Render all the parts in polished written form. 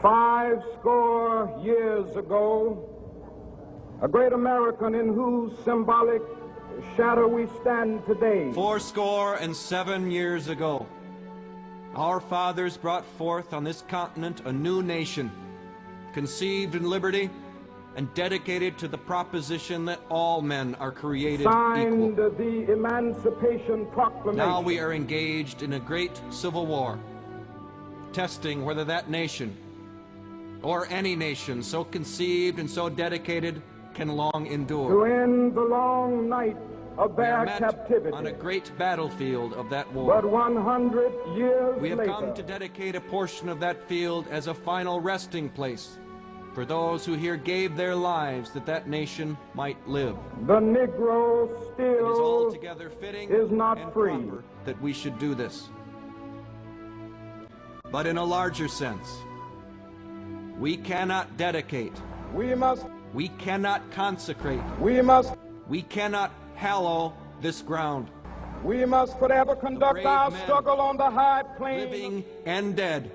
50 years ago, a great American in whose symbolic shadow we stand today. 77 years ago, our fathers brought forth on this continent a new nation, conceived in liberty and dedicated to the proposition that all men are created signed equal. the Emancipation Proclamation. Now we are engaged in a great civil war, testing whether that nation, or any nation so conceived and so dedicated, can long endure. To end the long night of We are their met captivity. on a great battlefield of that war. But 100 years We have later, come to dedicate a portion of that field as a final resting place for those who here gave their lives that that nation might live. the Negro It is still altogether fitting is not and free. proper that we should do this. But in a larger sense, we cannot dedicate, we cannot consecrate, we cannot hallow this ground. We must forever conduct brave our men, struggle on the high plane. Living and dead,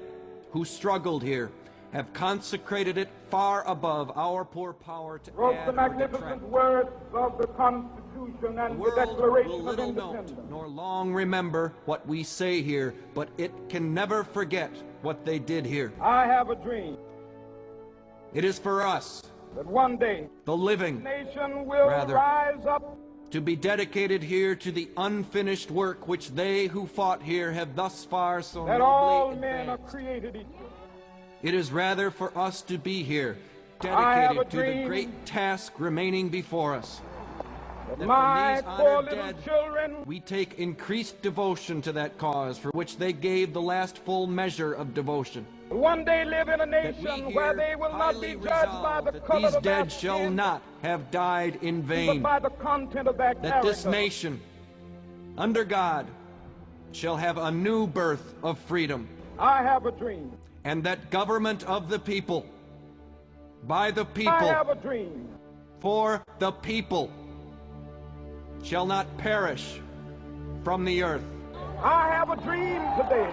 who struggled here, have consecrated it far above our poor power to Wrote add the or magnificent detract. words of the Constitution The and the world Declaration will of little Independence. note nor long remember what we say here, but it can never forget what they did here. I have a dream It is for us, that one day the living, the nation will Rather. rise up to be dedicated here to the unfinished work which they who fought here have thus far so that all nobly men are advanced. created equal. It is rather for us to be here, I have a dedicated to the dream great task remaining before us. That That my from these 4 honored little dead, children we take increased devotion to that cause for which they gave the last full measure of devotion. will one day live in a That nation we where here they will not be highly judged by resolve the that color these of their dead shall skin, not have died in but vain. by the content of their That character. this nation, under God, shall have a new birth of freedom. I have a dream. And that government of the people, by the I people, have a dream. for the people, shall not perish from the earth. I have a dream today